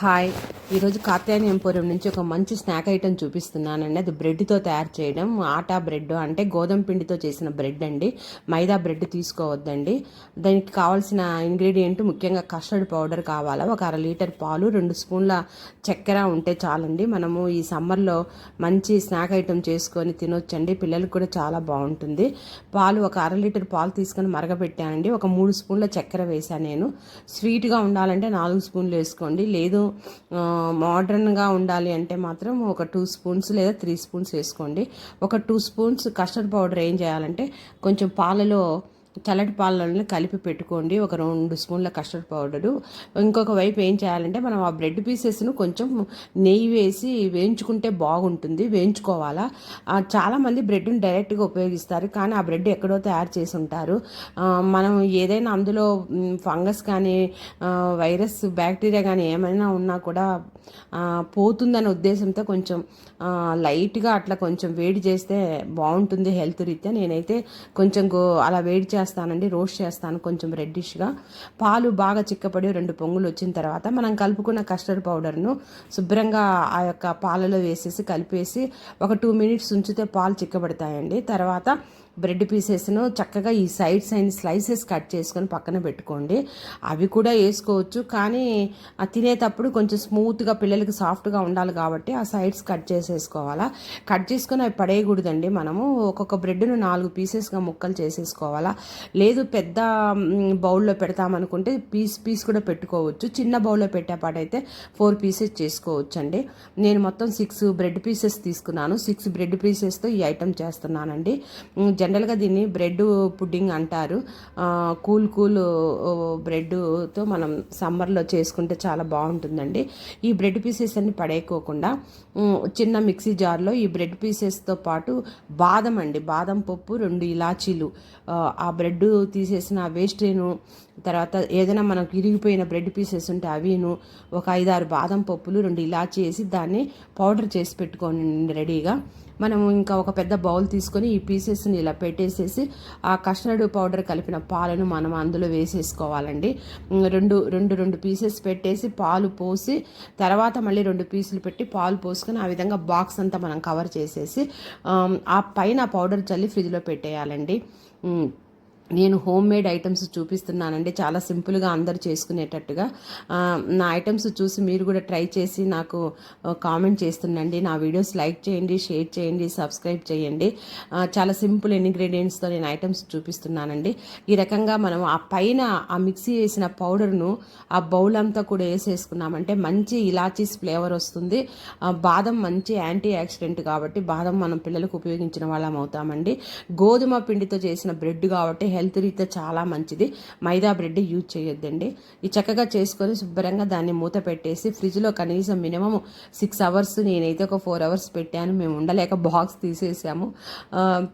Hi, ఈరోజు Katyayani emporium నుంచి ఒక మంచి స్నాక్ ఐటెం చూపిస్తున్నానండి. అది బ్రెడ్తో తయారు చేయడం. ఆటా బ్రెడ్ అంటే గోధుమ పిండితో చేసిన బ్రెడ్ అండి. మైదా బ్రెడ్ తీసుకోవద్దండి. దానికి కావాల్సిన ఇంగ్రీడియంట్ ముఖ్యంగా కస్టర్డ్ పౌడర్ కావాలా, ఒక 1/2 లీటర్ పాలు, 2 స్పూన్ల చక్కెర ఉంటే చాలండి. మనము ఈ సమ్మర్లో మంచి స్నాక్ ఐటెం చేసుకొని తినొచ్చండి. పిల్లలకు కూడా చాలా బాగుంటుంది. పాలు ఒక 1/2 లీటర్ పాలు తీసుకొని మరగపెట్టానండి. ఒక 3 స్పూన్ల చక్కెర వేసాను నేను. స్వీట్గా ఉండాలంటే 4 స్పూన్లు వేసుకోండి. లేదు మోడర్న్గా ఉండాలి అంటే మాత్రం ఒక 2 స్పూన్స్ లేదా 3 స్పూన్స్ వేసుకోండి. ఒక 2 స్పూన్స్ కస్టర్డ్ పౌడర్ ఏం చేయాలంటే కొంచెం పాలలో, చల్లటి పాలల్లో కలిపి పెట్టుకోండి. ఒక 2 స్పూన్ల కస్టర్డ్ పౌడరు. ఇంకొక వైపు ఏం చేయాలంటే మనం ఆ బ్రెడ్ పీసెస్ను కొంచెం నెయ్యి వేసి వేయించుకుంటే బాగుంటుంది. వేయించుకోవాలా. చాలామంది బ్రెడ్ని డైరెక్ట్గా ఉపయోగిస్తారు, కానీ ఆ బ్రెడ్ ఎక్కడో తయారు చేసి ఉంటారు. మనం ఏదైనా అందులో ఫంగస్ కానీ వైరస్ బ్యాక్టీరియా కానీ ఏమైనా ఉన్నా కూడా పోతుందనే ఉద్దేశంతో కొంచెం లైట్గా అట్లా కొంచెం వేడి చేస్తే బాగుంటుంది హెల్త్ రీత్యా. నేనైతే కొంచెం అలా వేడి చేస్తానండి, రోస్ట్ చేస్తాను కొంచెం రెడ్డిష్గా. పాలు బాగా చిక్కపడి 2 పొంగులు వచ్చిన తర్వాత మనం కలుపుకున్న కస్టర్డ్ పౌడర్ను శుభ్రంగా ఆ యొక్క పాలలో వేసేసి కలిపేసి ఒక 2 మినిట్స్ ఉంచితే పాలు చిక్కబడతాయండి. తర్వాత బ్రెడ్ పీసెస్ను చక్కగా ఈ సైడ్స్ అండ్ స్లైసెస్ కట్ చేసుకొని పక్కన పెట్టుకోండి. అవి కూడా వేసుకోవచ్చు, కానీ తినేటప్పుడు కొంచెం స్మూత్గా పిల్లలకి సాఫ్ట్గా ఉండాలి కాబట్టి ఆ సైడ్స్ కట్ చేసేసుకోవాలా. కట్ చేసుకొని అవి పడేయకూడదండి. మనము ఒక్కొక్క బ్రెడ్ను 4 పీసెస్గా ముక్కలు చేసేసుకోవాలా. లేదు పెద్ద బౌల్లో పెడతామనుకుంటే పీస్ కూడా పెట్టుకోవచ్చు. చిన్న బౌల్లో పెట్టేపాటైతే 4 పీసెస్ చేసుకోవచ్చు అండి. నేను మొత్తం 6 బ్రెడ్ పీసెస్ తీసుకున్నాను. 6 బ్రెడ్ పీసెస్తో ఈ ఐటెం చేస్తున్నానండి. జనరల్గా దీన్ని బ్రెడ్ పుడ్డింగ్ అంటారు. కూల్ బ్రెడ్తో మనం సమ్మర్లో చేసుకుంటే చాలా బాగుంటుందండి. ఈ బ్రెడ్ పీసెస్ అన్ని పడేయకోకుండా చిన్న మిక్సీ జార్లో ఈ బ్రెడ్ పీసెస్తో పాటు బాదం పప్పు, 2 ఇలాచీలు, ఆ బ్రెడ్ తీసేసిన వేస్ట్ను, తర్వాత ఏదైనా మనకు ఇరిగిపోయిన బ్రెడ్ పీసెస్ ఉంటే అవిను, ఒక 5-6 బాదం పప్పులు, 2 ఇలాచీ వేసి దాన్ని పౌడర్ చేసి పెట్టుకోండి రెడీగా. మనం ఇంకా ఒక పెద్ద బౌల్ తీసుకొని ఈ పీసెస్ని ఇలా పెట్టేసేసి ఆ కస్టర్డ్ పౌడర్ కలిపిన పాలను మనం అందులో వేసేసుకోవాలండి. రెండు పీసెస్ పెట్టేసి పాలు పోసి తర్వాత మళ్ళీ 2 పీసులు పెట్టి పాలు పోసుకొని ఆ విధంగా బాక్స్ అంతా మనం కవర్ చేసేసి ఆ పైన పౌడర్ చల్లి ఫ్రిడ్జ్లో పెట్టేయాలండి. నేను హోమ్ మేడ్ ఐటమ్స్ చూపిస్తున్నానండి, చాలా సింపుల్గా అందరు చేసుకునేటట్టుగా. నా ఐటమ్స్ చూసి మీరు కూడా ట్రై చేసి నాకు కామెంట్ చేస్తుండండి. నా వీడియోస్ లైక్ చేయండి, షేర్ చేయండి, సబ్స్క్రైబ్ చేయండి. చాలా సింపుల్ ఇంగ్రీడియంట్స్తో నేను ఐటమ్స్ చూపిస్తున్నానండి. ఈ రకంగా మనం ఆ పైన ఆ మిక్సీ వేసిన పౌడర్ను ఆ బౌల్ అంతా కూడా వేసేసుకున్నామంటే మంచి ఇలాచీస్ ఫ్లేవర్ వస్తుంది. బాదం మంచి యాంటీ ఆక్సిడెంట్ కాబట్టి బాదం మనం పిల్లలకు ఉపయోగించిన వాళ్ళం అవుతామండి. గోధుమ పిండితో చేసిన బ్రెడ్ కాబట్టి హెల్త్ రీత్యా చాలా మంచిది. మైదా బ్రెడ్ యూజ్ చేయొద్దండి. ఈ చక్కగా చేసుకొని శుభ్రంగా దాన్ని మూత పెట్టేసి ఫ్రిడ్జ్లో కనీసం మినిమం 6 అవర్స్, నేనైతే ఒక 4 అవర్స్ పెట్టాను. మేము ఉండలేక బాక్స్ తీసేసాము.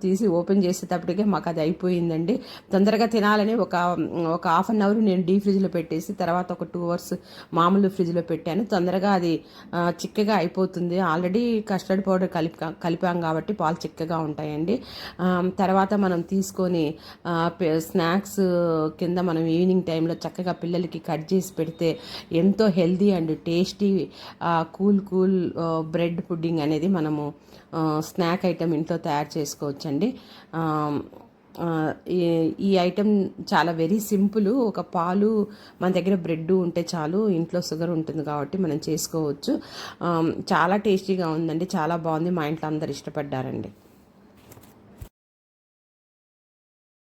తీసి ఓపెన్ చేసేటప్పటికే మాకు అది అయిపోయిందండి. తొందరగా తినాలని ఒక హాఫ్ అన్ అవర్ నేను డీ ఫ్రిడ్జ్లో పెట్టేసి తర్వాత ఒక 2 అవర్స్ మామూలు ఫ్రిడ్జ్లో పెట్టాను. తొందరగా అది చిక్కగా అయిపోతుంది. ఆల్రెడీ కస్టర్డ్ పౌడర్ కలిపాం కాబట్టి పాలు చిక్కగా ఉంటాయండి. తర్వాత మనం తీసుకొని స్నాక్స్ కింద మనం ఈవినింగ్ టైంలో చక్కగా పిల్లలకి కట్ చేసి పెడితే ఎంతో healthy and tasty cool bread pudding అనేది మనము స్నాక్ ఐటెం ఇంట్లో తయారు చేసుకోవచ్చండి. ఈ ఐటెం చాలా వెరీ సింపుల్. ఒక పాలు, మన దగ్గర బ్రెడ్ ఉంటే చాలు, ఇంట్లో షుగర్ ఉంటుంది కాబట్టి మనం చేసుకోవచ్చు. చాలా టేస్టీగా ఉందండి, చాలా బాగుంది. మా ఇంట్లో అందరు ఇష్టపడ్డారండి.